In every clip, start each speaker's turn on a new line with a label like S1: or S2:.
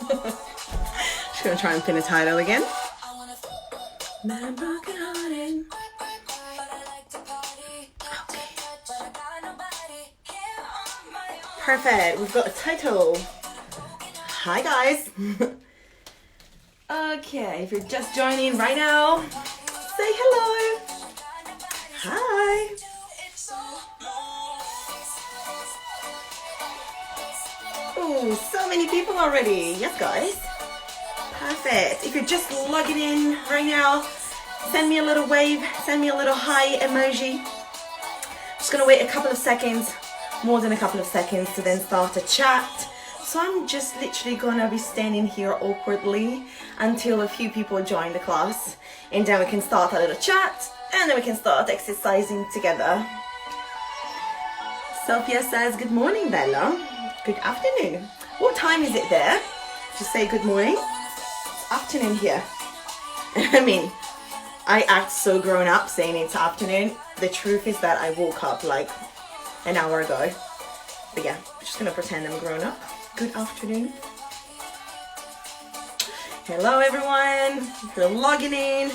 S1: Just gonna try and pin a title again. Perfect, we've got a title. Hi guys. Okay, if you're just joining right now, say hello. Hi. Oh, so many people already. Yes guys. Perfect. If you're just logging in right now, send me a little wave, send me a little hi emoji. Just gonna wait a couple of seconds, more than a couple of seconds, to then start a chat. So I'm just literally gonna be standing here awkwardly until a few people join the class, and then we can start a little chat, and then we can start exercising together. Sophia says, good morning, Bella. Good afternoon. What time is it there? Just say good morning. It's afternoon here. I mean, I act so grown up saying it's afternoon. The truth is that I woke up like an hour ago. But yeah, I'm just gonna pretend I'm grown up. Good afternoon. Hello everyone, if you're logging in.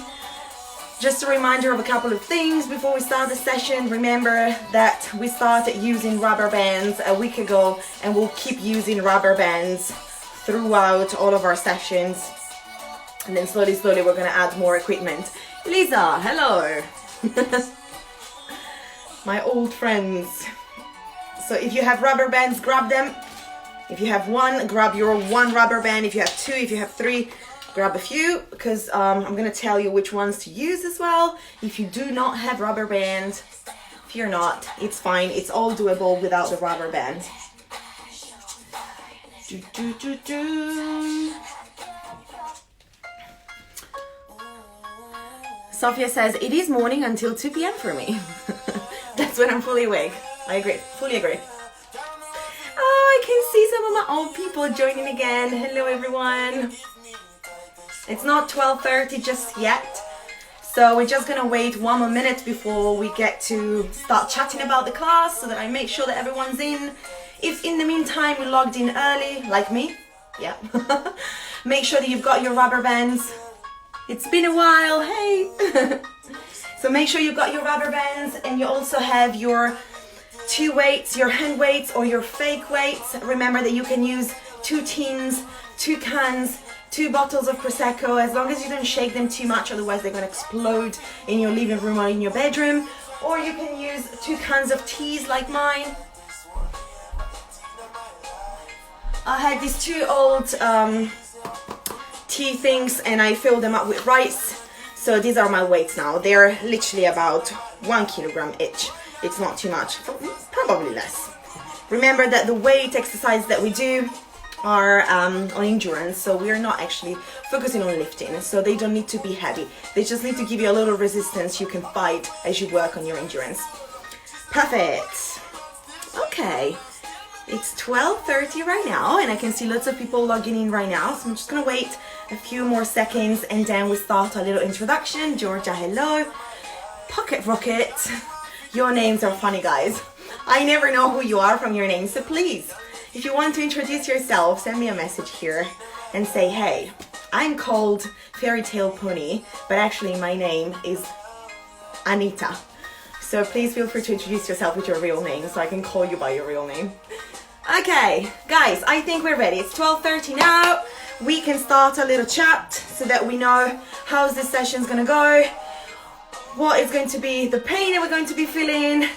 S1: Just a reminder of a couple of things before we start the session. Remember that we started using rubber bands a week ago, and we'll keep using rubber bands throughout all of our sessions. And then slowly we're gonna add more equipment. Lisa, hello. My old friends. So if you have rubber bands, grab them. If you have one, grab your one rubber band. If you have two, if you have three, grab a few, because I'm gonna tell you which ones to use as well. If you do not have rubber bands, fear not, it's fine. It's all doable without the rubber band. Sophia says, it is morning until 2 p.m. for me. That's when I'm fully awake. I agree, fully agree. Oh, I can see some of my old people joining again. Hello, everyone. It's not 12:30 just yet, so we're just gonna wait 1 more minute before we get to start chatting about the class, so that I make sure that everyone's in. If in the meantime you logged in early, like me, yeah, make sure that you've got your rubber bands. It's been a while, hey. So make sure you've got your rubber bands, and you also have your 2 weights, your hand weights or your fake weights. Remember that you can use 2 tins, 2 cans, 2 bottles of Prosecco, as long as you don't shake them too much, otherwise they're going to explode in your living room or in your bedroom. Or you can use 2 cans of teas like mine. I had these 2 old tea things, and I filled them up with rice. So these are my weights now. They're literally about 1 kilogram each. It's not too much, probably less. Remember that the weight exercises that we do are on endurance, so we are not actually focusing on lifting, so they don't need to be heavy. They just need to give you a little resistance you can fight as you work on your endurance. Perfect. Okay, it's 12:30 right now, and I can see lots of people logging in right now, so I'm just gonna wait a few more seconds, and then we start a little introduction. Georgia, hello. Pocket Rocket. Your names are funny, guys. I never know who you are from your names, so please, if you want to introduce yourself, send me a message here and say, hey, I'm called Fairy Tale Pony, but actually my name is Anita. So please feel free to introduce yourself with your real name so I can call you by your real name. Okay, guys, I think we're ready. It's 12:30 now. We can start a little chat so that we know how this session's gonna go, what is going to be the pain that we're going to be feeling,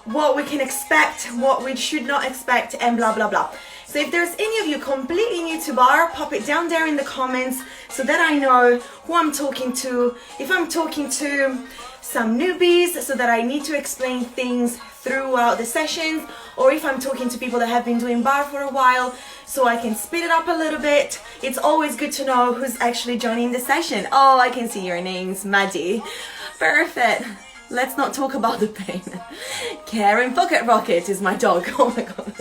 S1: what we can expect, what we should not expect, and blah blah blah. So if there's any of you completely new to barre, pop it down there in the comments so that I know who I'm talking to. If I'm talking to some newbies, so that I need to explain things throughout the sessions, or if I'm talking to people that have been doing barre for a while, so I can speed it up a little bit. It's always good to know who's actually joining the session. Oh, I can see your names, Maddie. Perfect. Let's not talk about the pain. Karen Pocket Rocket is my dog. Oh my god.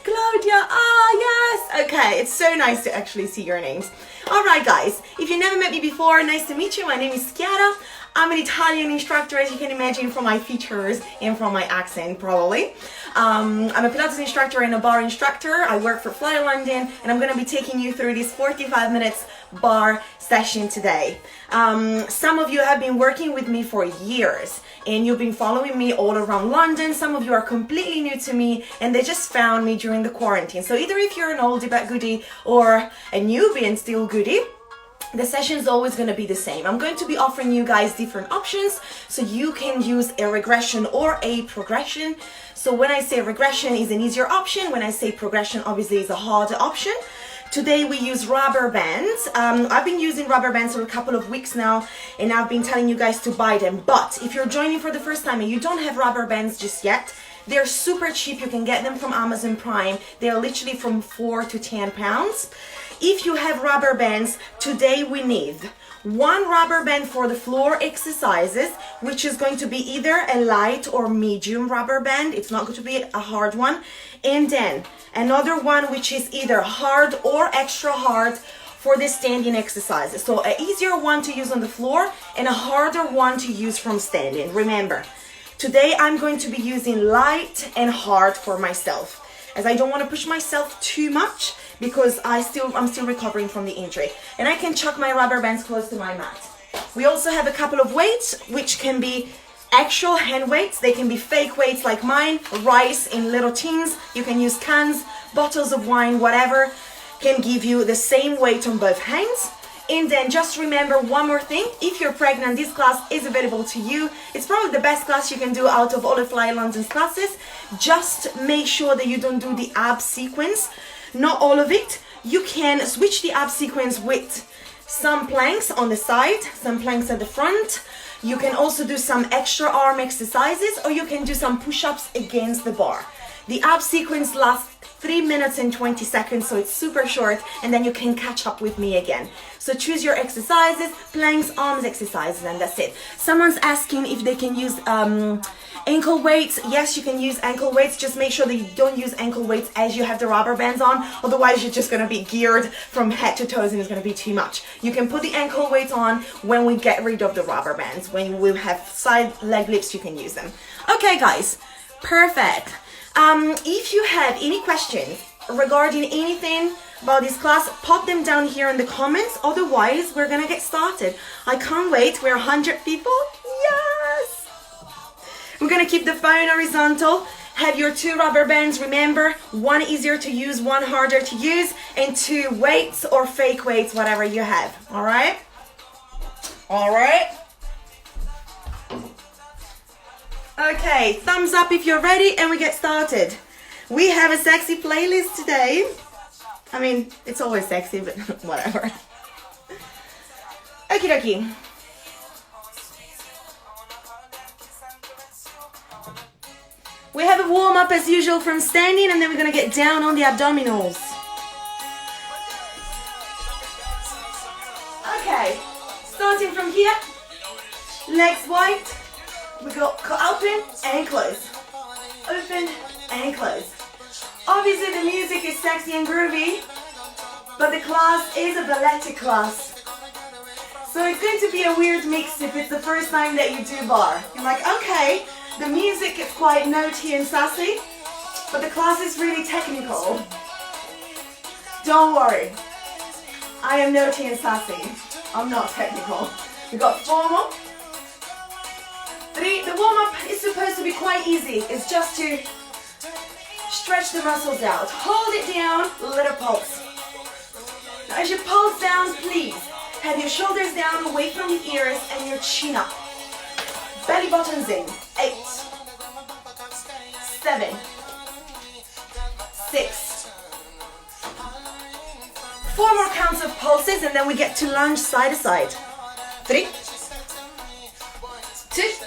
S1: Claudia. Ah, yes. Okay, it's so nice to actually see your names. All right, guys. If you never met me before, nice to meet you. My name is Chiara. I'm an Italian instructor, as you can imagine from my features and from my accent probably. I'm a Pilates instructor and a barre instructor. I work for Fly London, and I'm going to be taking you through this 45 minutes barre session today. Some of you have been working with me for years, and you've been following me all around London. Some of you are completely new to me, and they just found me during the quarantine. So either if you're an oldie but goodie or a newbie and still goodie, the session is always going to be the same. I'm going to be offering you guys different options so you can use a regression or a progression. So when I say regression is an easier option, when I say progression obviously is a harder option. Today we use rubber bands. I've been using rubber bands for a couple of weeks now, and I've been telling you guys to buy them. But if you're joining for the first time and you don't have rubber bands just yet, they're super cheap. You can get them from Amazon Prime. They're literally from £4 to £10. If you have rubber bands, today we need one rubber band for the floor exercises, which is going to be either a light or medium rubber band. It's not going to be a hard one. And then another one which is either hard or extra hard for the standing exercises. So an easier one to use on the floor and a harder one to use from standing. Remember, today I'm going to be using light and hard for myself, as I don't want to push myself too much because I'm still recovering from the injury. And I can chuck my rubber bands close to my mat. We also have a couple of weights, which can be actual hand weights. They can be fake weights like mine, rice in little tins. You can use cans, bottles of wine, whatever can give you the same weight on both hands. And then just remember one more thing. If you're pregnant, this class is available to you. It's probably the best class you can do out of all of Fly London's classes. Just make sure that you don't do the ab sequence. Not all of it. You can switch the ab sequence with some planks on the side, some planks at the front. You can also do some extra arm exercises, or you can do some push-ups against the bar. The ab sequence lasts 3 minutes and 20 seconds, so it's super short, and then you can catch up with me again. So choose your exercises, planks, arms exercises, and that's it. Someone's asking if they can use ankle weights. Yes, you can use ankle weights. Just make sure that you don't use ankle weights as you have the rubber bands on. Otherwise, you're just going to be geared from head to toes and it's going to be too much. You can put the ankle weights on when we get rid of the rubber bands. When we have side leg lifts, you can use them. Okay, guys. Perfect. If you have any questions regarding anything about this class, pop them down here in the comments. Otherwise, we're going to get started. I can't wait. We're 100 people. Yes! We're going to keep the phone horizontal. Have your 2 rubber bands. Remember, one easier to use, one harder to use, and 2 weights or fake weights, whatever you have. All right? All right? Okay, thumbs up if you're ready, and we get started. We have a sexy playlist today. I mean, it's always sexy, but whatever. Okie dokie. We have a warm-up as usual from standing, and then we're going to get down on the abdominals. Okay, starting from here, legs wide. We go open and close, open and close. Obviously the music is sexy and groovy, but the class is a balletic class. So it's going to be a weird mix if it's the first time that you do barre. You're like, okay, the music is quite naughty and sassy, but the class is really technical. Don't worry, I am naughty and sassy. I'm not technical. We got 4 more. 3, the warm-up is supposed to be quite easy. It's just to stretch the muscles out. Hold it down, little pulse. Now as you pulse down, please have your shoulders down away from the ears and your chin up. Belly buttons in. 8, 7, 6. 4 more counts of pulses, and then we get to lunge side to side. 3, 2.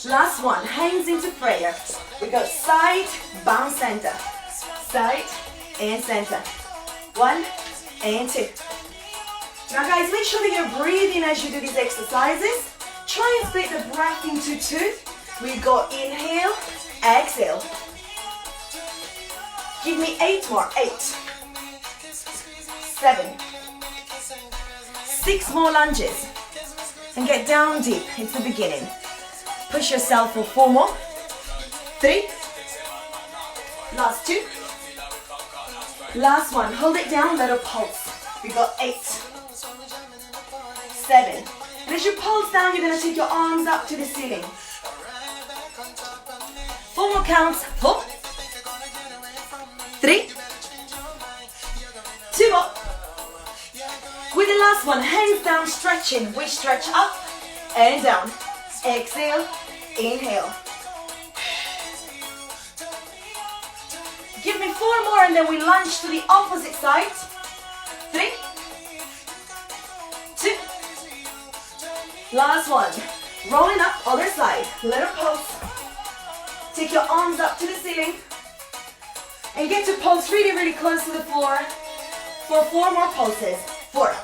S1: Last one, hands into prayer. We go side, bounce, center. Side and center. 1 and 2. Now guys, make sure that you're breathing as you do these exercises. Try and split the breath into 2. We go inhale, exhale. Give me 8 more. 8, 7, 6 more lunges. and get down deep. It's the beginning. Push yourself for 4 more. 3. Last 2. Last one. Hold it down, let it pulse. We got 8. 7. And as you pulse down, you're going to take your arms up to the ceiling. 4 more counts. 4. 3. 2 more. With the last one, hands down, stretching. We stretch up and down. Exhale, inhale. Give me 4 more and then we lunge to the opposite side. 3. 2. Last one. Rolling up, other side. Let her pulse. Take your arms up to the ceiling. And get to pulse really, really close to the floor for 4 more pulses. 4.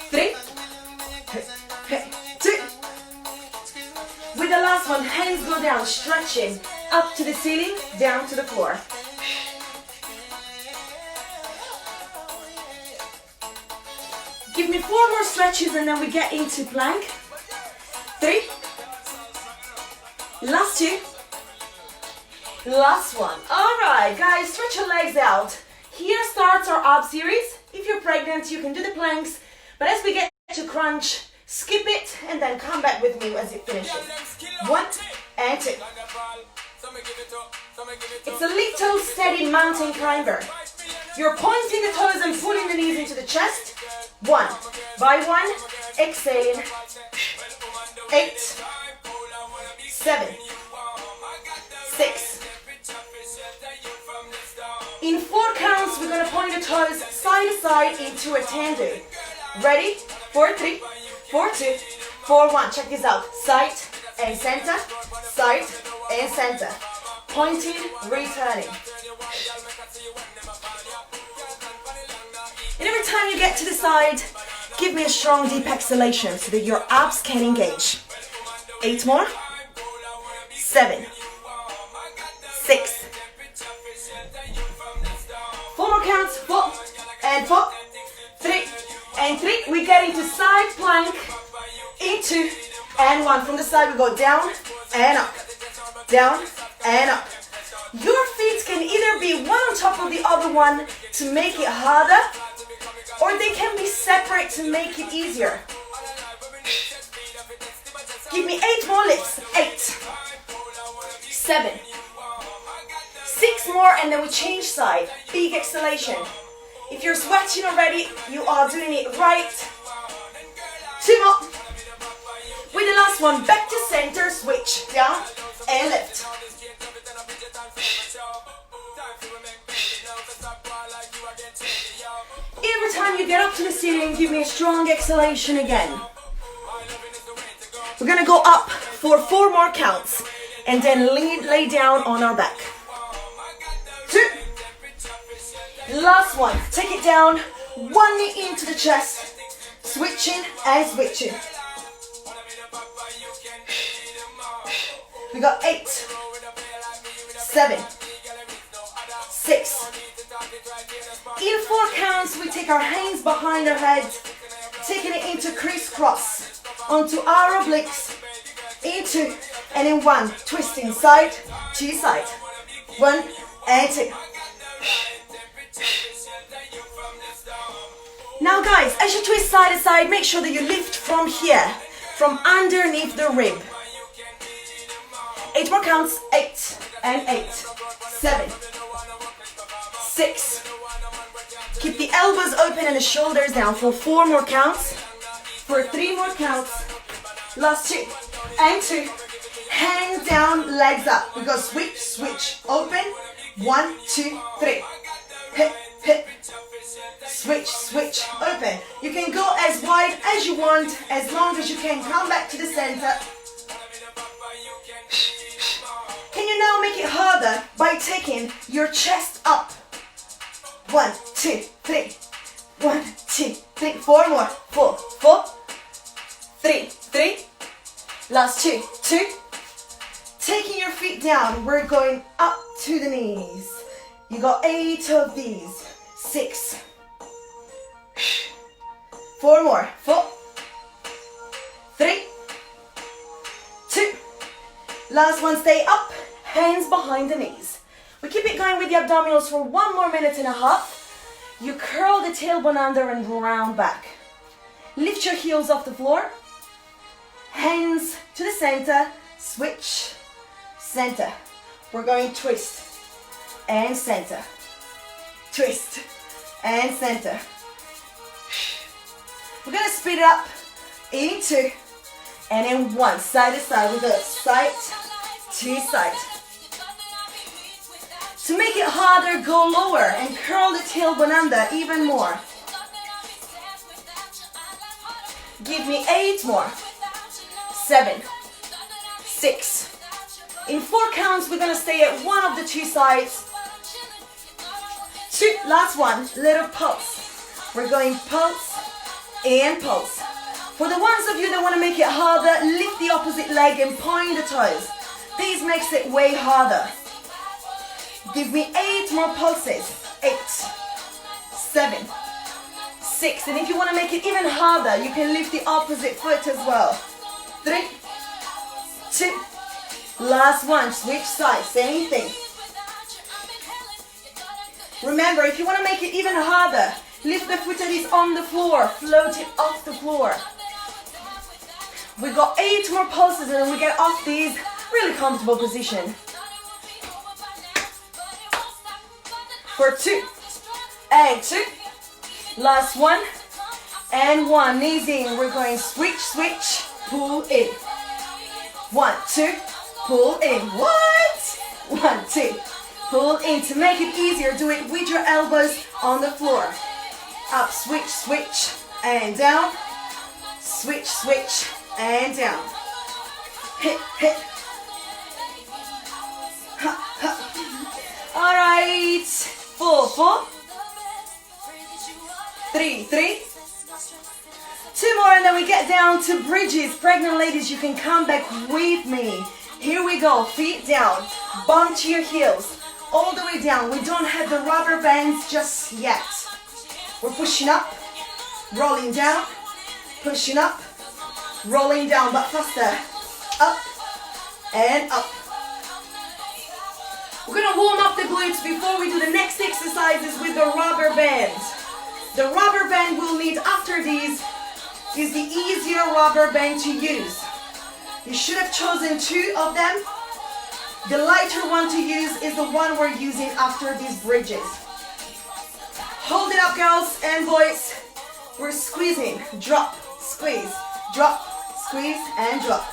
S1: 3. 2. With the last one, hands go down, stretching up to the ceiling, down to the floor. Give me 4 more stretches and then we get into plank. 3. Last 2. Last one. All right, guys, stretch your legs out. Here starts our ab series. If you're pregnant, you can do the planks. But as we get to crunch, skip it and then come back with me as it finishes. 1 and 2. It's a little steady mountain climber. You're pointing the toes and pulling the knees into the chest. 1 by 1, exhaling. 8, 7, 6. In 4 counts, we're going to point the toes side to side into a tendo. Ready? 4, 3, 4, 2, 4, 1. Check this out. Side and center, side and center. Pointing, returning. And every time you get to the side, give me a strong deep exhalation so that your abs can engage. 8 more. 7, 6. 4 more counts. 4 and 4. 3 and 3. We get into side plank. Into and 1. From the side we go down and up. Down and up. Your feet can either be one on top of the other one to make it harder, or they can be separate to make it easier. Give me 8 more lifts. 8, 7, 6 more, and then we change side. Big exhalation. If you're sweating already, you are doing it right. 2 more. With the last one, back to center, switch, down and lift. Every time you get up to the ceiling, give me a strong exhalation again. We're gonna go up for 4 more counts and then lay down on our back. 2. Last one. Take it down, 1 knee into the chest, switching and switching. We got 8, 7, 6. In 4 counts, we take our hands behind our head, taking it into crisscross, onto our obliques, into, and in 1, twisting side to side. 1 and 2. Now guys, as you twist side to side, make sure that you lift from here, from underneath the rib. 8 more counts. 8 and 8. 7, 6. Keep the elbows open and the shoulders down for 4 more counts. For 3 more counts. Last 2 and 2. Hands down, legs up. We go switch, switch, open. 1, 2, 3. Hip, hip. Switch, switch, open. You can go as wide as you want, as long as you can come back to the center. Can you now make it harder by taking your chest up? 1, 2, 3. 1, 2, 3. 4 more. 4, 4. 3, 3. Last 2, 2. Taking your feet down, we're going up to the knees. You got 8 of these. 6. 4 more. 4, 3, 2. Last one, stay up, hands behind the knees. We keep it going with the abdominals for 1 more minute and a half. You curl the tailbone under and round back. Lift your heels off the floor. Hands to the center. Switch. Center. We're going twist and center. Twist and center. We're going to speed it up in 2 and in 1. Side to side. We go side to side. To make it harder, go lower and curl the tailbone under even more. Give me 8 more. 7, 6. In 4 counts, we're gonna stay at one of the 2 sides. 2, last one, little pulse. We're going pulse and pulse. For the ones of you that wanna make it harder, lift the opposite leg and point the toes. This makes it way harder. Give me 8 more pulses. 8, 7, 6. And if you want to make it even harder, you can lift the opposite foot as well. 3, 2. Last one. Switch sides. Same thing. Remember, if you want to make it even harder, lift the foot that is on the floor. Float it off the floor. We got 8 more pulses and then we get off these really comfortable position. For 2 and 2. Last one and 1. Knees in. We're going switch, switch, pull in. 1, 2, pull in. What? 1, 2, pull in. To make it easier, do it with your elbows on the floor. Up, switch, switch, and down. Switch, switch, and down. Hit, hit. Ha, ha. All right. 4, 4. 3, 3. 2 more and then we get down to bridges. Pregnant ladies, you can come back with me. Here we go. Feet down. Bump to your heels. All the way down. We don't have the rubber bands just yet. We're pushing up. Rolling down. Pushing up. Rolling down, but faster. Up and up. We're going to warm up the glutes before we do the next exercises with the rubber band. The rubber band we'll need after these is the easier rubber band to use. You should have chosen 2 of them. The lighter one to use is the one we're using after these bridges. Hold it up, girls and boys. We're squeezing, drop, squeeze, drop, squeeze, and drop.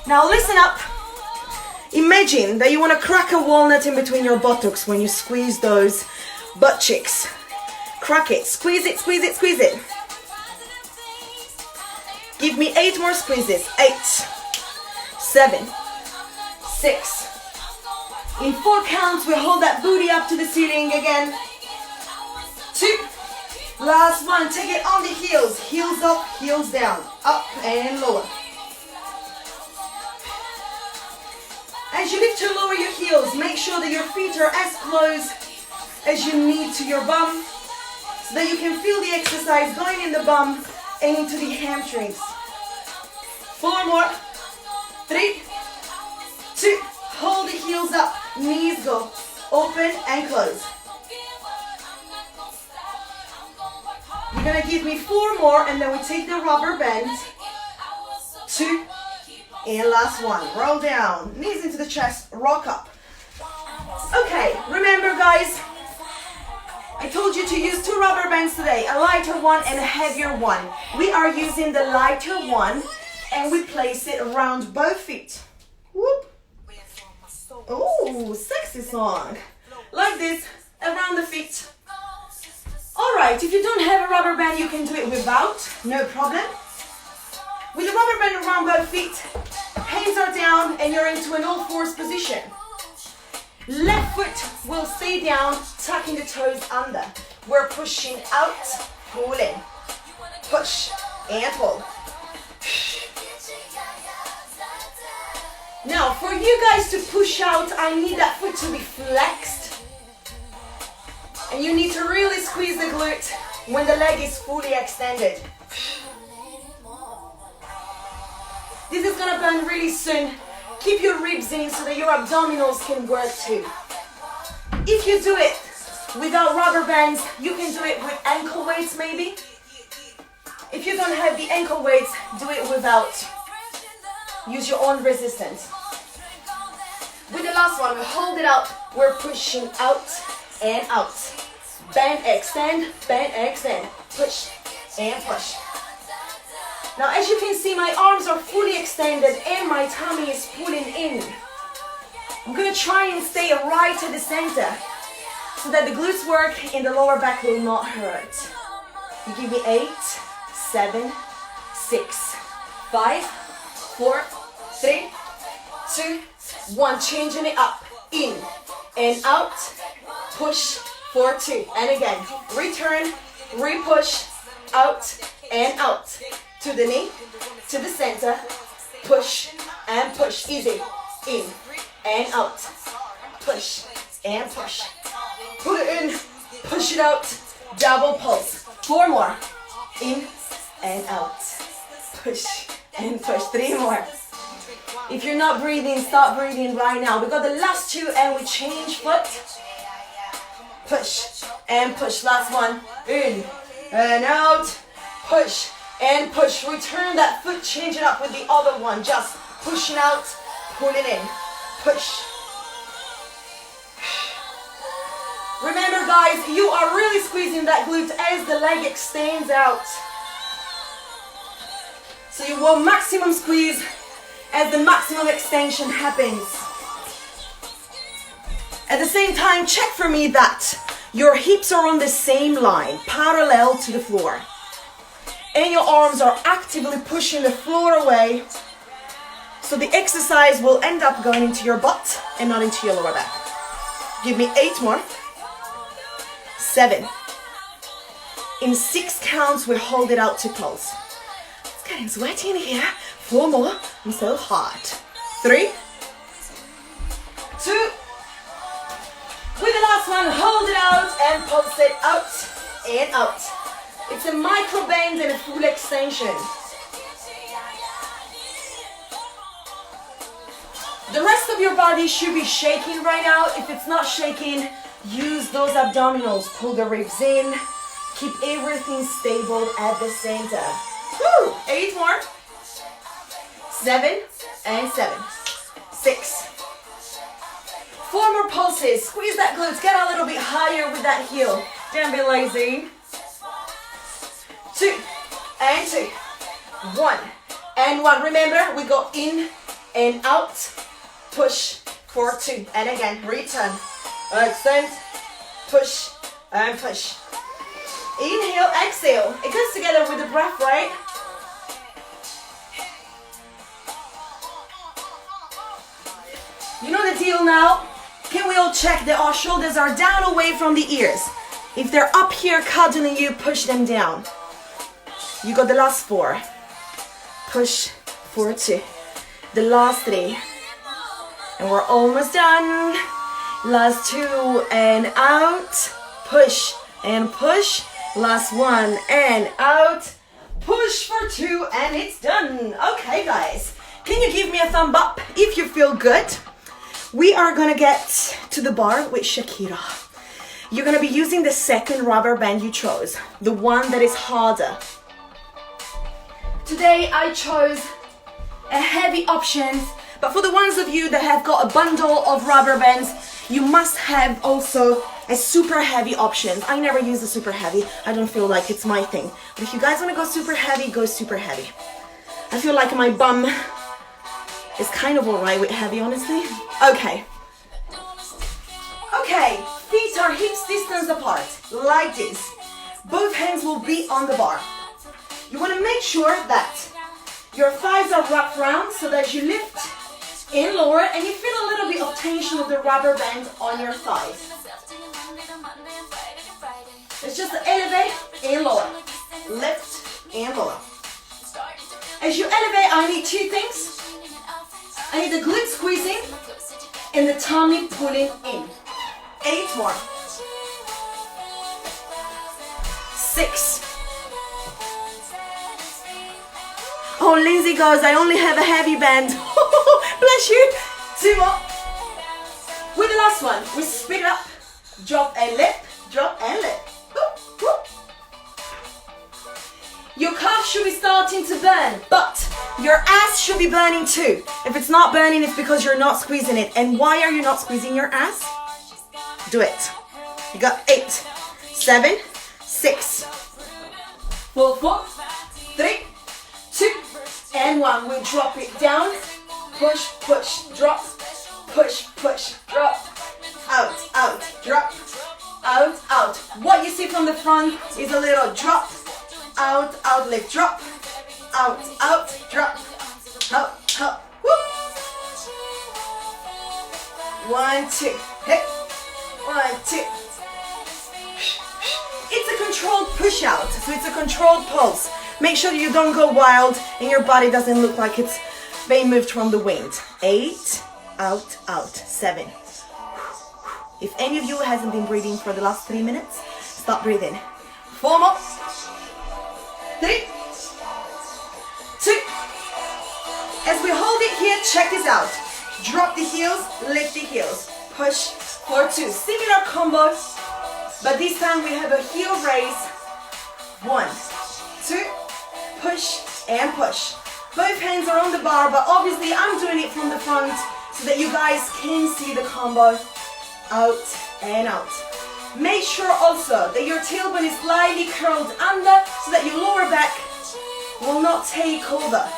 S1: Now listen up. Imagine that you want to crack a walnut in between your buttocks when you squeeze those butt cheeks. Crack it, squeeze it, squeeze it, squeeze it. Give me 8 more squeezes. 8, 7, 6. In 4 counts, we hold that booty up to the ceiling again. 2. Last one, take it on the heels. Heels up, heels down. Up and lower. As you lift to lower your heels, make sure that your feet are as close as you need to your bum so that you can feel the exercise going in the bum and into the hamstrings. 4 more. 3, 2. Hold the heels up. Knees go. Open and close. You're going to give me 4 more and then we take the rubber band. 2. And last one. Roll down. Knees into the chest. Rock up. Okay, remember guys, I told you to use 2 rubber bands today. A lighter one and a heavier one. We are using the lighter one and we place it around both feet. Whoop. Oh, sexy song. Like this, around the feet. Alright, if you don't have a rubber band, you can do it without. No problem. With the rubber band around both feet, hands are down and you're into an all-fours position. Left foot will stay down, tucking the toes under. We're pushing out, pull in. Push and pull. Now, for you guys to push out, I need that foot to be flexed. And you need to really squeeze the glute when the leg is fully extended. This is gonna burn really soon. Keep your ribs in so that your abdominals can work too. If you do it without rubber bands, you can do it with ankle weights maybe. If you don't have the ankle weights, do it without. Use your own resistance. With the last one, we hold it up. We're pushing out and out. Bend, extend, push and push. Now as you can see, my arms are fully extended and my tummy is pulling in. I'm gonna try and stay right at the center so that the glutes work and the lower back will not hurt. You give me 8, 7, 6, 5, 4, 3, 2, 1. Changing it up, in and out, push for 2. And again, return, re-push, out and out. To the knee, to the center, push and push. Easy, in and out, push and push. Put it in, push it out, double pulse. 4 more, in and out, push and push. 3 more. If you're not breathing, stop breathing right now. We got the last 2 and we change foot. Push and push. Last one, in and out, push and push. Return that foot, change it up with the other one. Just pushing out, pulling in, push. Remember guys, you are really squeezing that glute as the leg extends out. So you want maximum squeeze as the maximum extension happens. At the same time, check for me that your hips are on the same line, parallel to the floor. And your arms are actively pushing the floor away. So the exercise will end up going into your butt and not into your lower back. Give me 8 more. 7. In 6 counts, we hold it out to pulse. It's getting sweaty in here. 4 more. I'm so hot. 3, 2. With the last one, hold it out and pulse it out and out. It's a micro bend and a full extension. The rest of your body should be shaking right now. If it's not shaking, use those abdominals. Pull the ribs in. Keep everything stable at the center. Woo! 8 more. 7 and 7. 6. 4 more pulses. Squeeze that glutes. Get a little bit higher with that heel. Don't be lazy. 2 and 2. 1 and 1. Remember, we go in and out. Push for 2. And again, return. Extend. Push and push. Inhale, exhale. It goes together with the breath, right? You know the deal now? Can we all check that our shoulders are down away from the ears? If they're up here cuddling you, push them down. You got the last 4. Push for 2. The last 3. And we're almost done. Last 2 and out. Push and push. Last 1 and out. Push for 2 and it's done. Okay guys, can you give me a thumb up if you feel good? We are gonna get to the bar with Chiara. You're gonna be using the second rubber band you chose, the one that is harder. Today I chose a heavy option, but for the ones of you that have got a bundle of rubber bands, you must have also a super heavy option. I never use the super heavy. I don't feel like it's my thing. But if you guys want to go super heavy, go super heavy. I feel like my bum is kind of alright with heavy, honestly. Okay. Okay, feet are hips distance apart, like this. Both hands will be on the bar. You want to make sure that your thighs are wrapped around so that you lift and lower and you feel a little bit of tension of the rubber band on your thighs. It's just elevate and lower, lift and lower. As you elevate, I need 2 things. I need the glute squeezing and the tummy pulling in. 8 more. 6. Oh, Lindsay goes, I only have a heavy band. Bless you. 2 more. With the last one, we speed it up. Drop and lift, drop and lift. Woo, woo. Your calf should be starting to burn, but your ass should be burning too. If it's not burning, it's because you're not squeezing it. And why are you not squeezing your ass? Do it. You got 8, 7, 6, 4, 4, 3, 2, and 1. We drop it down. Push, push, drop. Push, push, drop. Out, out, drop. Out, out. What you see from the front is a little drop. Out, out, lift, drop. Out, out, drop. Up, up. Woo. 1, 2. Hit. 1, 2. It's a controlled push out, so it's a controlled pulse. Make sure you don't go wild and your body doesn't look like it's being moved from the wind. 8, out, out, 7. If any of you hasn't been breathing for the last 3 minutes, stop breathing. 4 more. 3, 2. As we hold it here, check this out. Drop the heels, lift the heels. Push for 2. Similar combo, but this time we have a heel raise. 1, 2, push and push. Both hands are on the bar, but obviously I'm doing it from the front so that you guys can see the combo. Out and out. Make sure also that your tailbone is slightly curled under so that your lower back will not take over.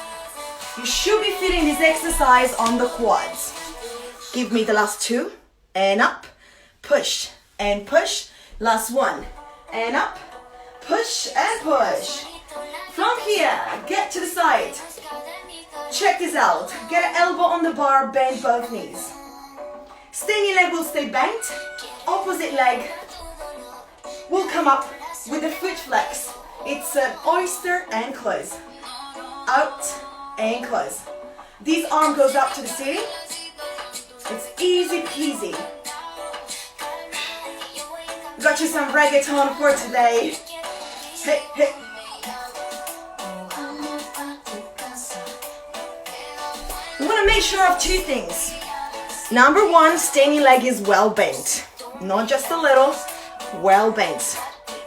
S1: You should be feeling this exercise on the quads. Give me the last 2 and up, push and push. Last 1 and up, push and push. From here, get to the side. Check this out. Get an elbow on the bar, bend both knees. Standing leg will stay bent. Opposite leg will come up with the foot flex. It's an oyster and close. Out and close. This arm goes up to the ceiling. It's easy peasy. Got you some reggaeton for today. Hey, hey. We want to make sure of 2 things. Number 1, standing leg is well bent. Not just a little, well bent.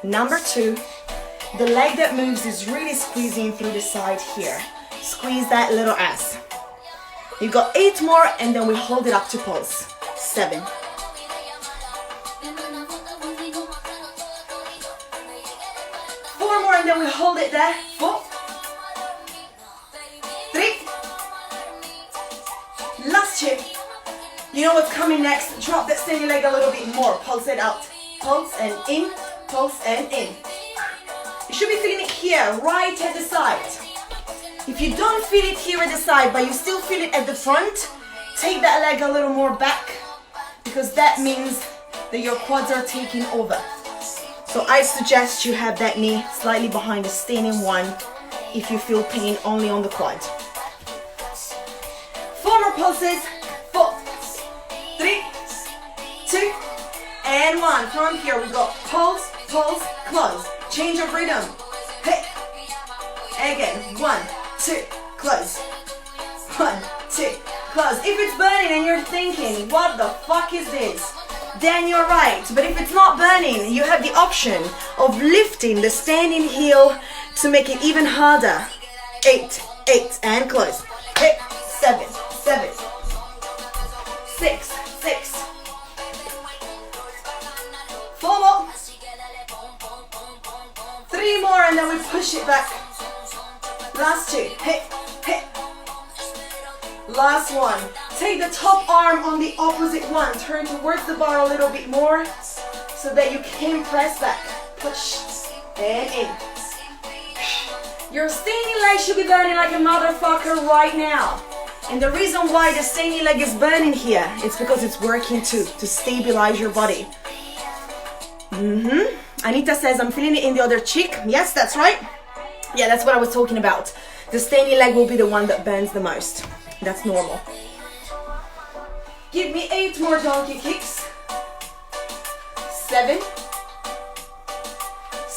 S1: Number 2, the leg that moves is really squeezing through the side here. Squeeze that little ass. You got 8 more and then we hold it up to pulse. 7. 4 more and then we hold it there. 4. 3. Last 2. You know what's coming next? Drop that standing leg a little bit more. Pulse it out. Pulse and in. Pulse and in. You should be feeling it here, right at the side. If you don't feel it here at the side, but you still feel it at the front, take that leg a little more back, because that means that your quads are taking over. So I suggest you have that knee slightly behind the standing one if you feel pain only on the quad. 4 more pulses. 4, 3, 2, and 1. From here we go. Pulse, pulse, close. Change of rhythm. Hey. Again. 1, 2, close. 1, 2, close. If it's burning and you're thinking, what the fuck is this? Then you're right. But if it's not burning, you have the option of lifting the standing heel to make it even harder. 8, 8, and close. 8, 7, 7, 6, 6. 4 more. 3 more, and then we push it back. Last 2. Hit, hit. Last 1. Take the top arm on the opposite one. Turn towards the bar a little bit more so that you can press back. Push and in. Your standing leg should be burning like a motherfucker right now. And the reason why the standing leg is burning here, it's because it's working to stabilize your body. Anita says, I'm feeling it in the other cheek. Yes, that's right. Yeah, that's what I was talking about. The standing leg will be the one that burns the most. That's normal. Give me 8 more donkey kicks. 7,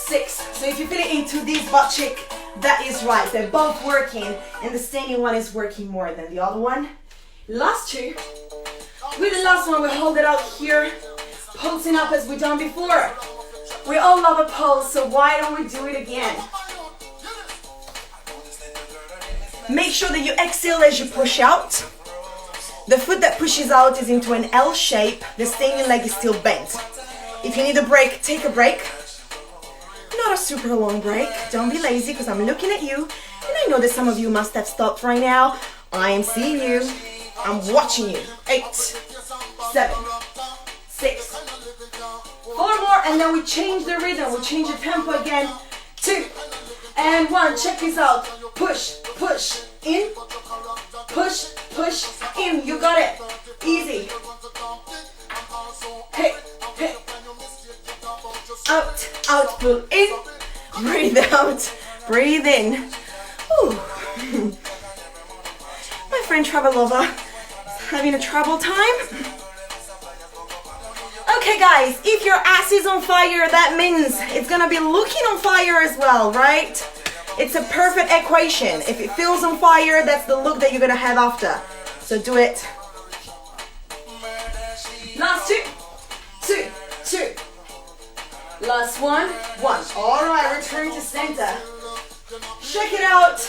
S1: 6. So if you fit it into this butt cheek, that is right. They're both working, and the standing one is working more than the other one. Last 2. With the last one, we hold it out here, pulsing up as we've done before. We all love a pulse, so why don't we do it again? Make sure that you exhale as you push out. The foot that pushes out is into an L shape. The standing leg is still bent. If you need a break, take a break. Not a super long break. Don't be lazy, because I'm looking at you, and I know that some of you must have stopped right now. I am seeing you. I'm watching you. 8, 7, 6. 4 more, and then we change the rhythm. We change the tempo again. 2 and 1. Check this out. Push, push, in. Push, push, in. You got it. Easy. Hey, hey. Out, out, pull in. Breathe out, breathe in. Ooh. My friend Travelover is having a trouble time. Okay guys, if your ass is on fire, that means it's gonna be looking on fire as well, right? It's a perfect equation. If it feels on fire, that's the look that you're gonna have after. So do it. Last 2, 2, 2. Last 1, 1. All right, return to center. Check it out.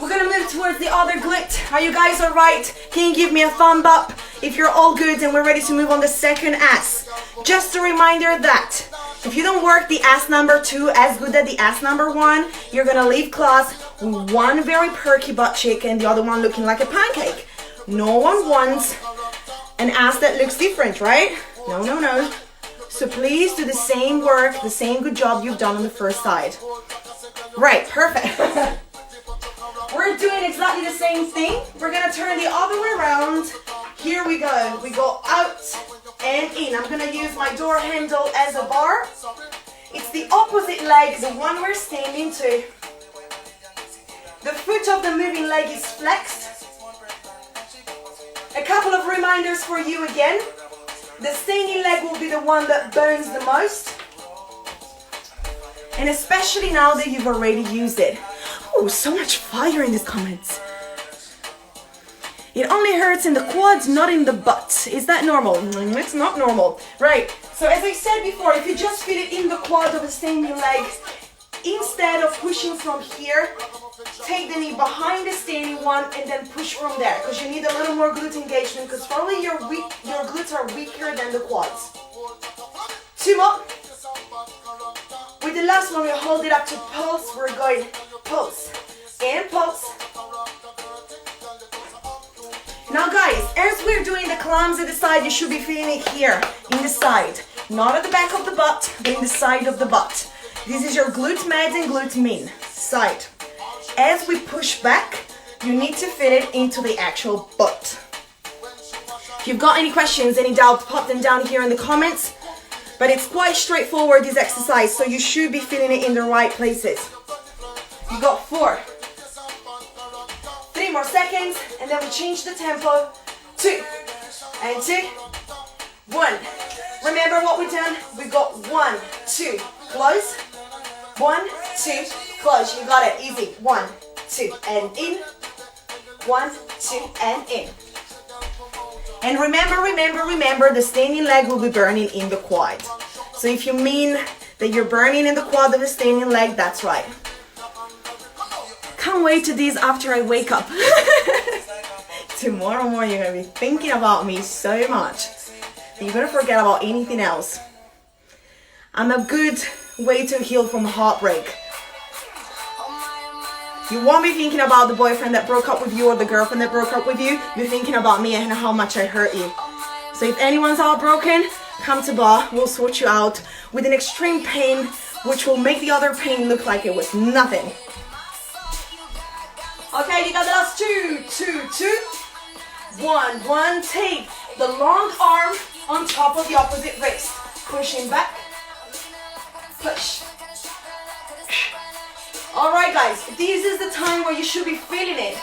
S1: We're gonna move towards the other glute. Are you guys all right? Can you give me a thumb up if you're all good and we're ready to move on the second ass? Just a reminder that if you don't work the ass number 2 as good as the ass number 1, you're gonna leave class with one very perky butt cheek and the other one looking like a pancake. No one wants an ass that looks different, right? No, no, no. So please do the same work, the same good job you've done on the first side. Right, perfect. We're doing exactly the same thing. We're gonna turn the other way around. Here we go. We go out and in. I'm gonna use my door handle as a bar. It's the opposite leg, the one we're standing to. The foot of the moving leg is flexed. A couple of reminders for you again. The standing leg will be the one that burns the most. And especially now that you've already used it. Oh, so much fire in these comments. It only hurts in the quads, not in the butt. Is that normal? It's not normal. Right, so as I said before, if you just feel it in the quad of the standing leg, instead of pushing from here, take the knee behind the standing one and then push from there, because you need a little more glute engagement, because probably your glutes are weaker than the quads. 2 more. With the last one, we hold it up to pulse. We're going pulse and pulse. Now guys, as we're doing the climbs at the side, you should be feeling it here, in the side. Not at the back of the butt, but in the side of the butt. This is your glute med and glute min, side. As we push back, you need to fit it into the actual butt. If you've got any questions, any doubts, pop them down here in the comments. But it's quite straightforward, this exercise, so you should be feeling it in the right places. You got 4. 3 more seconds, and then we change the tempo. 2 and 2, 1. Remember what we've done? We got 1, 2, close. 1, 2, close. You got it, easy. 1, 2, and in. 1, 2, and in. And remember, the standing leg will be burning in the quad. So if you mean that you're burning in the quad of the standing leg, that's right. Can't wait to this after I wake up. Tomorrow morning you're gonna be thinking about me so much that you're gonna forget about anything else. I'm a good way to heal from heartbreak. You won't be thinking about the boyfriend that broke up with you or the girlfriend that broke up with you. You're thinking about me and how much I hurt you. So if anyone's heartbroken, come to Barre. We'll sort you out with an extreme pain, which will make the other pain look like it was nothing. Okay, you got the last 2, 2, 2. 1, 1. Take the long arm on top of the opposite wrist. Pushing back. Push. Alright guys, this is the time where you should be feeling it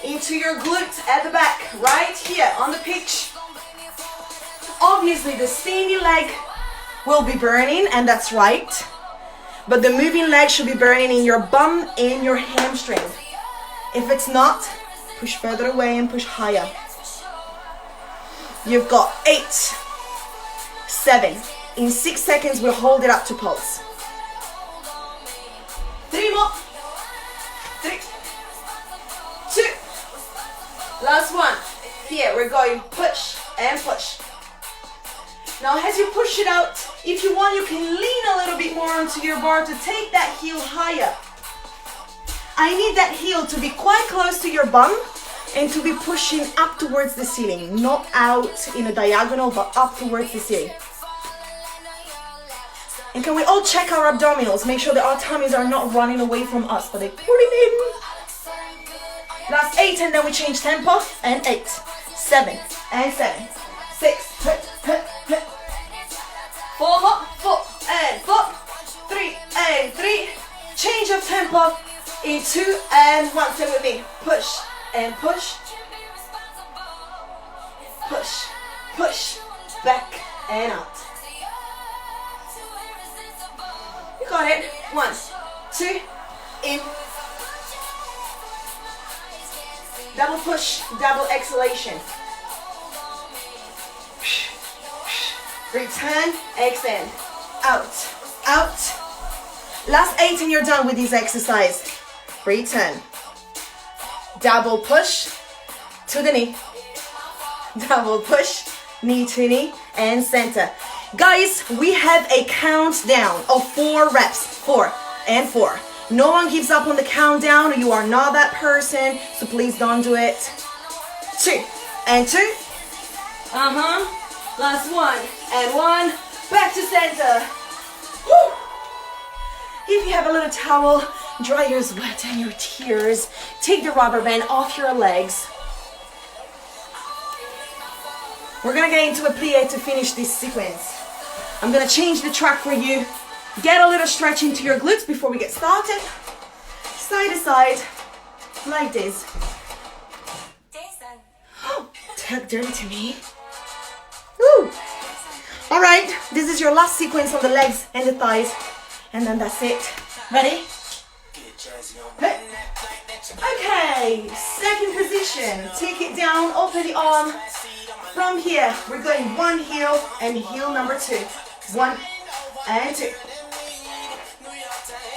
S1: into your glutes at the back, right here on the pitch. Obviously the standing leg will be burning, and that's right. but the moving leg should be burning in your bum and your hamstring. If it's not, push further away and push higher. You've got 8, 7. In 6 seconds, we'll hold it up to pulse. 3 more. 3, 2. Last one. Here, we're going push and push. Now, as you push it out, if you want, you can lean a little bit more onto your bar to take that heel higher. I need that heel to be quite close to your bum and to be pushing up towards the ceiling, not out in a diagonal, but up towards the ceiling. And can we all check our abdominals? Make sure that our tummies are not running away from us, but they pull it in. Last 8, and then we change tempo. And 8, 7, and 7, 6, 4 more, 4, and 4, 3, and 3. Change of tempo in 2 and 1. Stay with me. Push and push. Push, push, back and out. You got it. 1, 2, in. Double push, double exhalation. Return, extend. Out, out. Last 8 and you're done with this exercise. Return. Double push to the knee. Double push, knee to knee, and center. Guys, we have a countdown of 4 reps. 4 and 4. No one gives up on the countdown. You are not that person, so please don't do it. 2 and 2. Last 1 and 1. Back to center. Woo. If you have a little towel, dry your sweat and your tears. Take the rubber band off your legs. We're gonna get into a plie to finish this sequence. I'm gonna change the track for you. Get a little stretch into your glutes before we get started. Side to side, like this. Oh, talk dirty to me. Woo! All right, this is your last sequence on the legs and the thighs, and then that's it. Ready? Okay, second position. Take it down, open the arm. From here, we're going 1 heel and heel number 2. 1 and 2.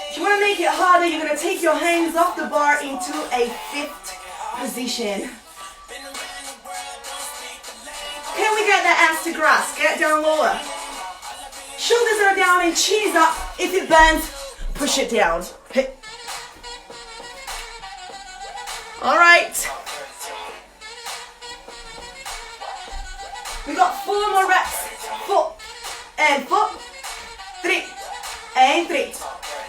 S1: If you want to make it harder, you're going to take your hands off the bar into a 5th position. Can we get that ass to grass? Get down lower. Shoulders are down and chin is up. If it bends, push it down. All right. We got 4 more reps. 4 and 4. 3 and 3.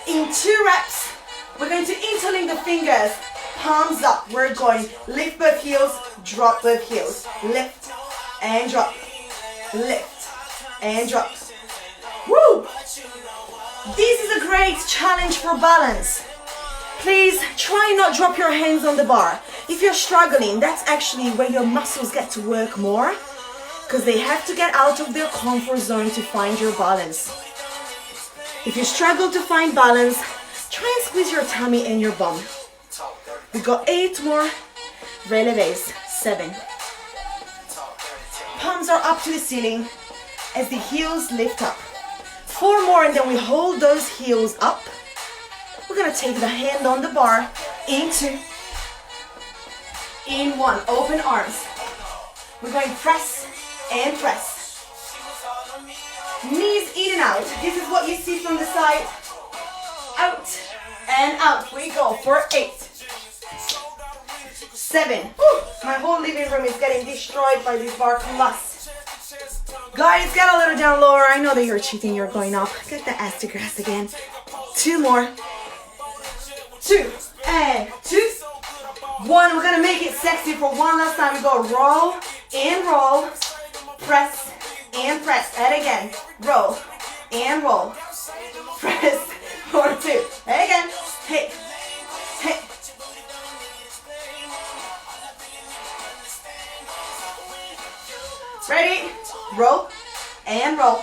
S1: In 2 reps, we're going to interlink the fingers. Palms up. We're going lift both heels, drop both heels. Lift and drop. Lift and drop. Woo! This is a great challenge for balance. Please try not drop your hands on the bar. If you're struggling, that's actually where your muscles get to work more, because they have to get out of their comfort zone to find your balance. If you struggle to find balance, try and squeeze your tummy and your bum. We got 8 more releves. 7. Palms are up to the ceiling as the heels lift up. 4 more and then we hold those heels up. We're gonna take the hand on the bar into, in 1, open arms. We're going press and press. Knees in and out. This is what you see from the side. Out and out. We go for 8, 7. Woo. My whole living room is getting destroyed by this bar collapse. Guys, get a little down lower. I know that you're cheating. You're going up. Get the ass to grass again. 2 more. 2 and 2. 1. We're gonna make it sexy for one last time. We go roll and roll. Press and press. And again. Roll and roll. Press for 2. And again. Hit. Hit. Ready? Roll and roll.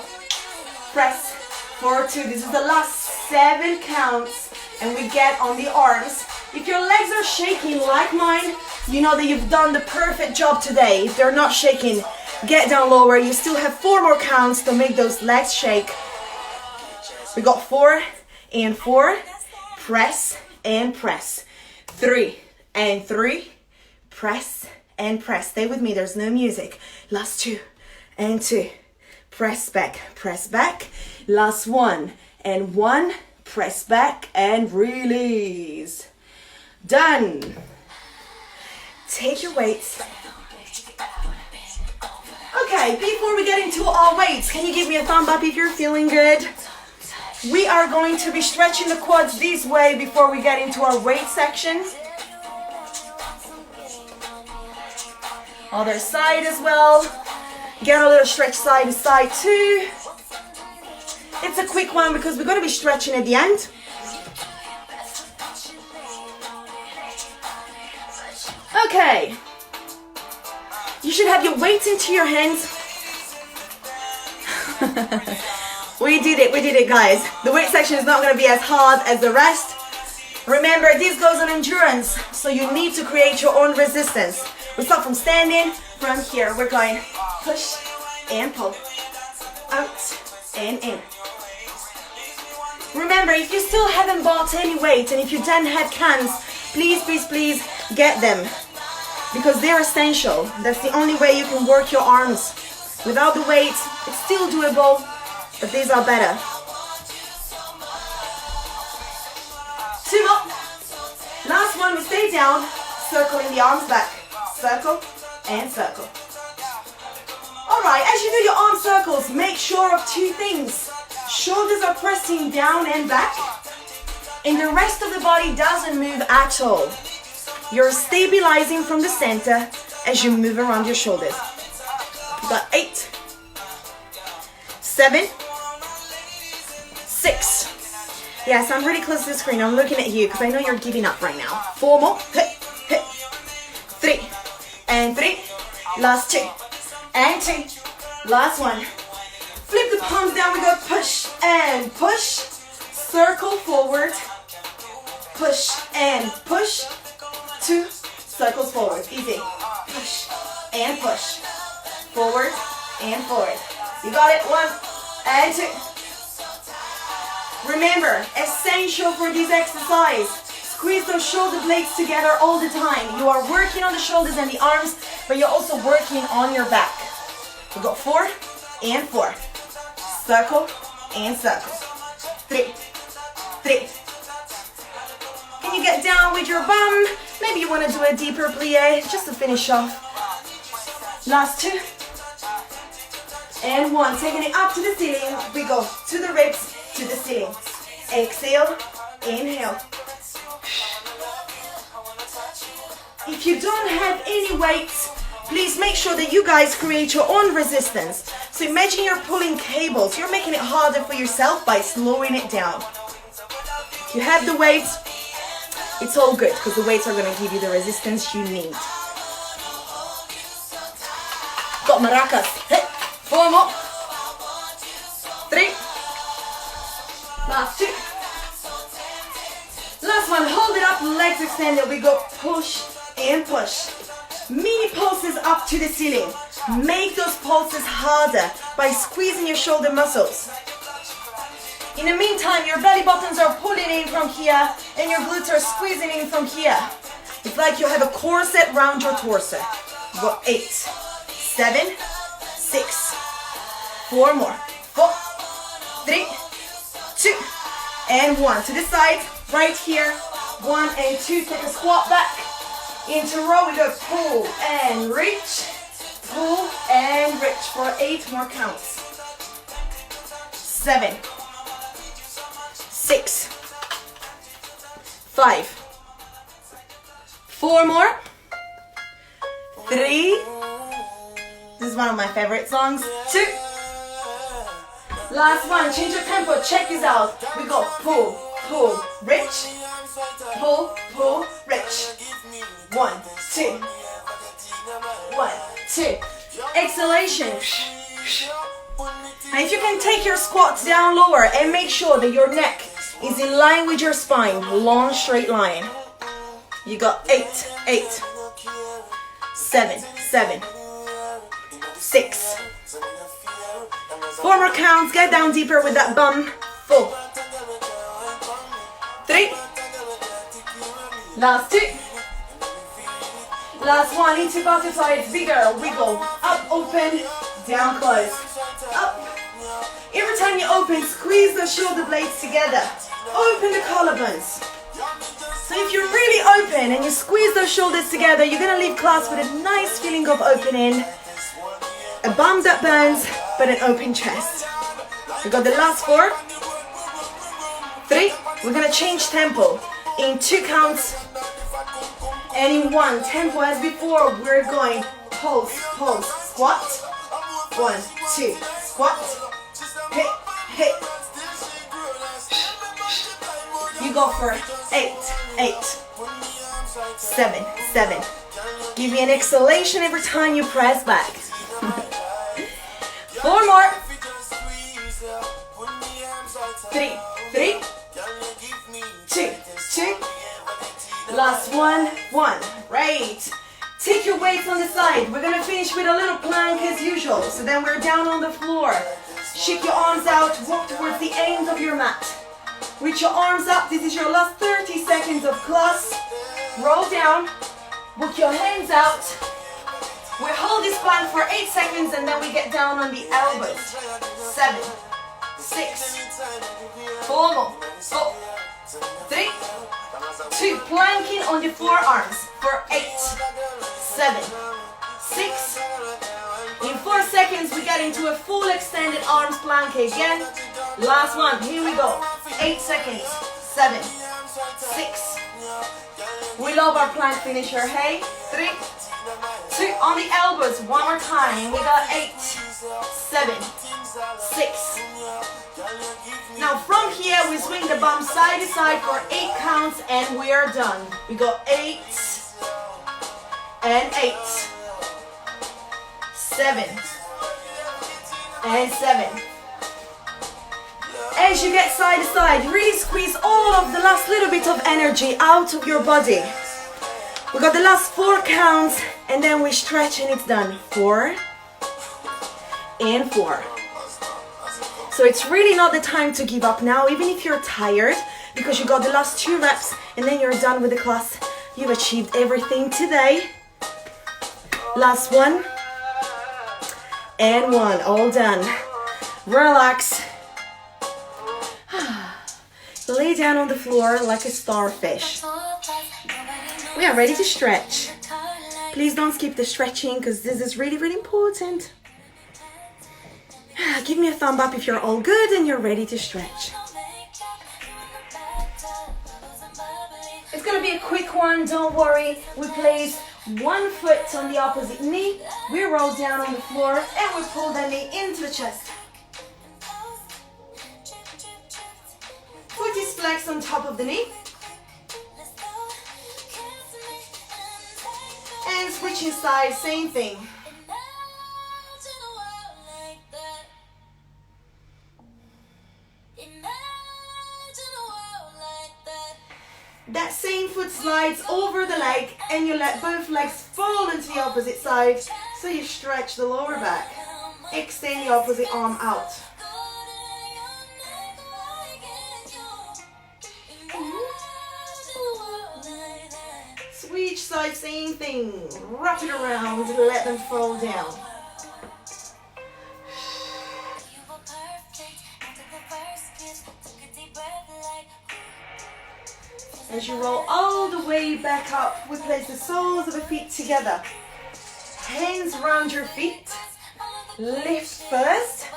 S1: Press for 2. This is the last 7 counts, and we get on the arms. If your legs are shaking like mine, you know that you've done the perfect job today. If they're not shaking, get down lower. You still have 4 more counts to make those legs shake. We got 4 and 4, press and press. 3 and 3, press and press. Stay with me, there's no music. Last 2 and 2, press back, press back. Last 1 and 1, press back and release. Done. Take your weights. Okay, before we get into our weights, can you give me a thumb up if you're feeling good? We are going to be stretching the quads this way before we get into our weight section. Other side as well. Get a little stretch side to side too. It's a quick one because we're going to be stretching at the end. Okay. You should have your weights into your hands. We did it guys. The weight section is not going to be as hard as the rest. Remember, this goes on endurance, so you need to create your own resistance. We start from standing, from here. We're going push and pull, out and in. Remember, if you still haven't bought any weights and if you don't have cans, please, please, please get them because they're essential. That's the only way you can work your arms. Without the weights, it's still doable, but these are better. 2 more. Last one, we stay down, circling the arms back. Circle and circle. Alright, as you do your arm circles, make sure of 2 things. Shoulders are pressing down and back, and the rest of the body doesn't move at all. You're stabilizing from the center as you move around your shoulders. Got 8, 7, 6. Yes, I'm really close to the screen. I'm looking at you because I know you're giving up right now. 4 more. 3 and 3. Last 2 and 2. Last 1. Flip the palms down. We go push and push. Circle forward. Push and push. 2 circles forward. Easy. Push and push. Forward and forward. You got it. 1 and 2. Remember, essential for this exercise, squeeze those shoulder blades together all the time. You are working on the shoulders and the arms, but you're also working on your back. We got 4 and 4. Circle and circle. 3, 3. Can you get down with your bum? Maybe you want to do a deeper plie just to finish off. Last 2 and 1. Taking it up to the ceiling. We go to the ribs, to the ceiling. Exhale, inhale. If you don't have any weights, please make sure that you guys create your own resistance. So imagine you're pulling cables. You're making it harder for yourself by slowing it down. If you have the weights, it's all good because the weights are going to give you the resistance you need. Got maracas. Hey, 4 more. 3. Last 2. Last one. Hold it up. Legs extended. We go push and push. Mini pulses up to the ceiling. Make those pulses harder by squeezing your shoulder muscles. In the meantime, your belly buttons are pulling in from here and your glutes are squeezing in from here. It's like you have a corset around your torso. Go 8, 7, 6, 4 more. 4, 3, 2, and 1. To the side, right here. 1 and 2. Take a squat back. Into row, we go pull and reach. Pull and reach for 8 more counts. 7, 6, 5, 4 more. 3. This is one of my favorite songs. 2. Last one. Change your tempo. Check this out. We go pull, pull, reach. Pull, pull, reach. 1, 2. 1, 2. Exhalation. And if you can take your squats down lower and make sure that your neck is in line with your spine, long straight line. You got 8, 8, 7, 7, 6. 4 more counts, get down deeper with that bum. 4, 3, last 2, last 1, into butterfly, it's bigger, wiggle, up, open, down, close, up. Every time you open, squeeze the shoulder blades together, open the collarbones. So if you're really open and you squeeze those shoulders together, you're gonna leave class with a nice feeling of opening, a bum that burns, but an open chest. We got the last 4, 3, we're gonna change tempo in 2 counts and in 1 tempo as before. We're going pulse, pulse, squat, 1, 2, squat, hit, hit. You go for 8, 8, 7, 7. Give me an exhalation every time you press back. 4 more. 3, 3, 2, 2. Last 1, 1. Right. Take your weights on the side. We're gonna finish with a little plank as usual. So then we're down on the floor. Shake your arms out. Walk towards the ends of your mat. Reach your arms up. This is your last 30 seconds of class. Roll down. Walk your hands out. We hold this plank for 8 seconds and then we get down on the elbows. 7, 6, 4 more. 4, 3, 2. Planking on the forearms for 8, 7, 6. In 4 seconds we get into a full extended arms plank again. Last one. Here we go. 8 seconds. 7, 6. We love our plank finisher. Hey. 3, 2. On the elbows. One more time. We got 8, 7, 6. Now from here we swing the bum side to side for 8 counts and we are done. We got 8 and 8, 7 and 7. As you get side to side, really squeeze all of the last little bit of energy out of your body. We got the last 4 counts and then we stretch and it's done. 4 and 4. So it's really not the time to give up now, even if you're tired, because you got the last 2 reps and then you're done with the class. You've achieved everything today. Last 1 and 1, all done. Relax. Lay down on the floor like a starfish. We are ready to stretch. Please don't skip the stretching because this is really, really important. Give me a thumb up if you're all good and you're ready to stretch. It's going to be a quick one, don't worry. We place 1 foot on the opposite knee. We roll down on the floor and we pull the knee into the chest. Foot is flexed on top of the knee. And switching sides, same thing. That same foot slides over the leg and you let both legs fold into the opposite side so you stretch the lower back. Extend the opposite arm out. Switch side, same thing. Wrap it around, let them fold down. As you roll all the way back up, we place the soles of the feet together. Hands around your feet. Lift first.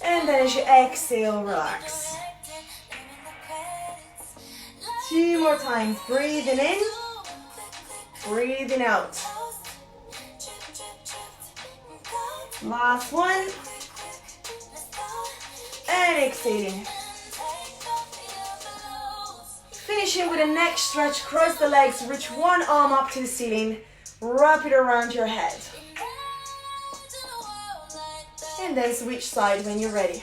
S1: And then as you exhale, relax. 2 more times. Breathing in. Breathing out. Last one. And exhaling. Finishing with a neck stretch, cross the legs, reach one arm up to the ceiling, wrap it around your head. And then switch side when you're ready.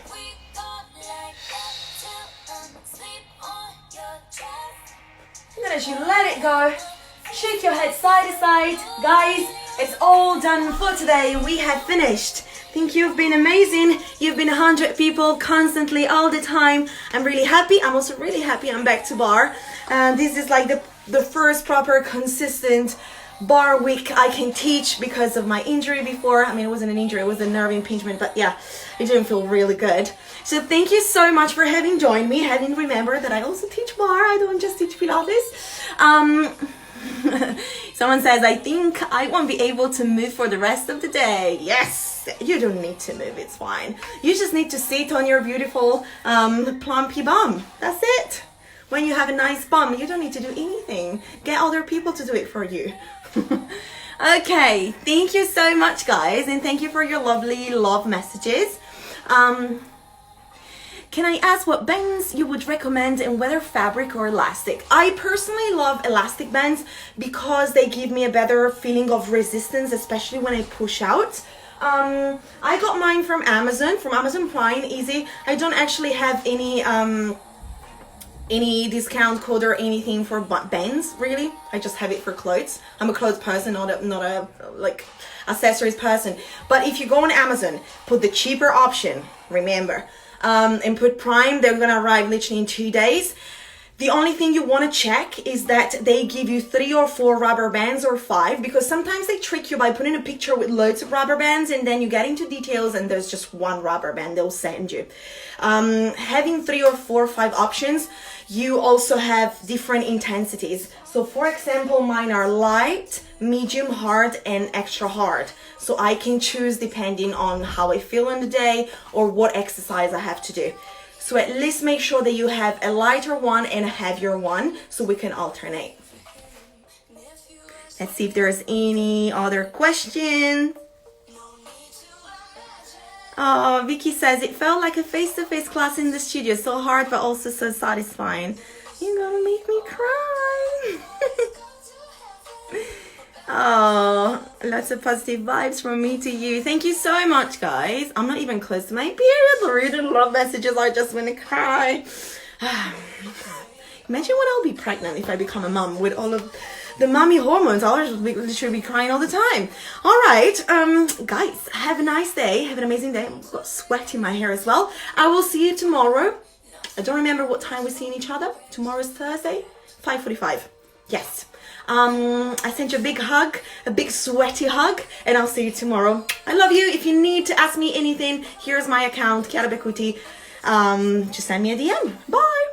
S1: then as you let it go, shake your head side to side. Guys, it's all done for today. We have finished. I think you've been amazing. You've been 100 people constantly all the time. I'm really happy. I'm also really happy I'm back to barre. This is like the first proper consistent barre week I can teach because of my injury before. I mean, it wasn't an injury, it was a nerve impingement, but yeah, it didn't feel really good. So thank you so much for having joined me, having remembered that I also teach barre. I don't just teach Pilates. Someone says, I think I won't be able to move for the rest of the day. Yes, you don't need to move, it's fine. You just need to sit on your beautiful plumpy bum. That's it. When you have a nice bum, you don't need to do anything. Get other people to do it for you. Okay, thank you so much, guys, and thank you for your lovely love messages. Can I ask what bands you would recommend and whether fabric or elastic? I personally love elastic bands because they give me a better feeling of resistance, especially when I push out. I got mine from Amazon Prime, easy. I don't actually have any discount code or anything for bands, really. I just have it for clothes. I'm a clothes person, not a like accessories person. But if you go on Amazon, put the cheaper option, remember, and put Prime, they're gonna arrive literally in 2 days. The only thing you want to check is that they give you 3 or 4 rubber bands or 5, because sometimes they trick you by putting a picture with loads of rubber bands and then you get into details and there's just 1 rubber band they'll send you. Having 3 or 4 or 5 options, you also have different intensities. So for example, mine are light, medium, hard and extra hard. So I can choose depending on how I feel in the day or what exercise I have to do. So at least make sure that you have a lighter one and a heavier one so we can alternate. Let's see if there's any other questions. Oh, Vicky says, it felt like a face-to-face class in the studio. So hard, but also so satisfying. You're gonna make me cry. Oh, lots of positive vibes from me to you. Thank you so much, guys. I'm not even close to my period. Reading love messages, I just want to cry. Imagine when I'll be pregnant if I become a mum with all of the mummy hormones. I'll just literally be crying all the time. All right, guys, have a nice day. Have an amazing day. I've got sweat in my hair as well. I will see you tomorrow. I don't remember what time we're seeing each other. Tomorrow's Thursday, 5:45. Yes. I sent you a big hug, a big sweaty hug, and I'll see you tomorrow. I love you. If you need to ask me anything, here's my account, Chiara Beccuti. Just send me a DM. Bye.